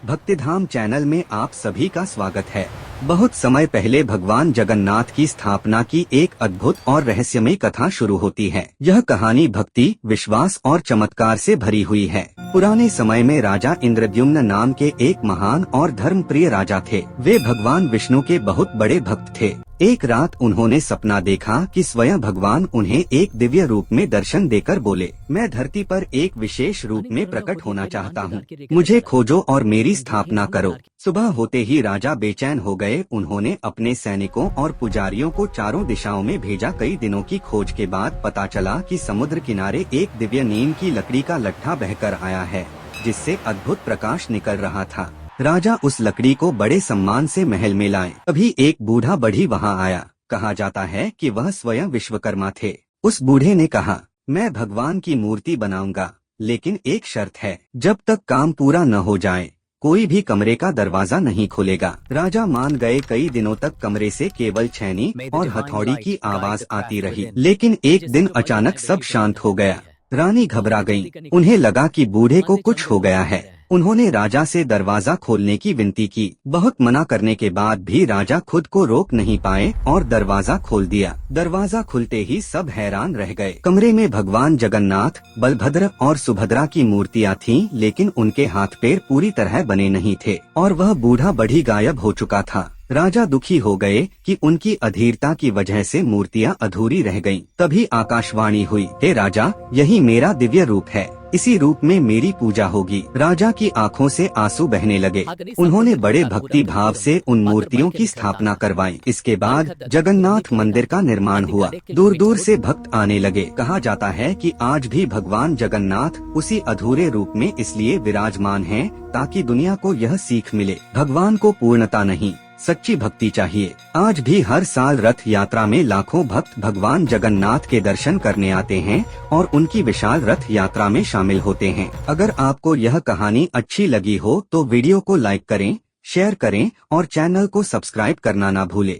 Bhaktidham channel में आप सभी का स्वागत है। बहुत समय पहले भगवान जगन्नाथ की स्थापना की एक अद्भुत और रहस्यमयी कथा शुरू होती है। यह कहानी भक्ति, विश्वास और चमत्कार से भरी हुई है। पुराने समय में राजा इंद्रद्युम्न नाम के एक महान और धर्मप्रिय राजा थे। वे भगवान विष्णु के बहुत बड़े भक्त थे। एक रात उन्होंने सपना देखा कि स्वयं भगवान उन्हें एक दिव्य रूप में दर्शन देकर बोले, मैं धरती पर एक विशेष रूप में प्रकट होना चाहता हूँ, मुझे खोजो और मेरी स्थापना करो। सुबह होते ही राजा बेचैन हो गए। उन्होंने अपने सैनिकों और पुजारियों को चारों दिशाओं में भेजा। कई दिनों की खोज के बाद पता चला कि समुद्र किनारे एक दिव्य नीम की लकड़ी का लट्ठा बहकर आया है, जिससे अद्भुत प्रकाश निकल रहा था। राजा उस लकड़ी को बड़े सम्मान से महल में लाए। तभी एक बूढ़ा बढ़ी वहां आया। कहा जाता है कि वह स्वयं विश्वकर्मा थे। उस बूढ़े ने कहा, मैं भगवान की मूर्ति बनाऊंगा, लेकिन एक शर्त है, जब तक काम पूरा न हो जाए कोई भी कमरे का दरवाजा नहीं खोलेगा। राजा मान गए। कई दिनों तक कमरे से केवल छैनी और हथौड़ी की आवाज आती रही, लेकिन एक दिन अचानक सब शांत हो गया। रानी घबरा गई। उन्हें लगा कि बूढ़े को कुछ हो गया है। उन्होंने राजा से दरवाजा खोलने की विनती की। बहुत मना करने के बाद भी राजा खुद को रोक नहीं पाए और दरवाजा खोल दिया। दरवाजा खुलते ही सब हैरान रह गए। कमरे में भगवान जगन्नाथ, बलभद्र और सुभद्रा की मूर्तियां थीं, लेकिन उनके हाथ पैर पूरी तरह बने नहीं थे और वह बूढ़ा बढ़ी गायब हो चुका था। राजा दुखी हो गए कि उनकी अधीरता की वजह से मूर्तियां अधूरी रह गईं। तभी आकाशवाणी हुई, हे राजा, यही मेरा दिव्य रूप है, इसी रूप में मेरी पूजा होगी। राजा की आंखों से आंसू बहने लगे। उन्होंने बड़े भक्ति भाव से उन मूर्तियों की स्थापना करवाई। इसके बाद जगन्नाथ मंदिर का निर्माण हुआ। दूर दूर से भक्त आने लगे। कहा जाता है कि आज भी भगवान जगन्नाथ उसी अधूरे रूप में इसलिए विराजमान हैं, ताकि दुनिया को यह सीख मिले, भगवान को पूर्णता नहीं, सच्ची भक्ति चाहिए। आज भी हर साल रथ यात्रा में लाखों भक्त भगवान जगन्नाथ के दर्शन करने आते हैं और उनकी विशाल रथ यात्रा में शामिल होते हैं। अगर आपको यह कहानी अच्छी लगी हो तो वीडियो को लाइक करें, शेयर करें और चैनल को सब्सक्राइब करना ना भूलें।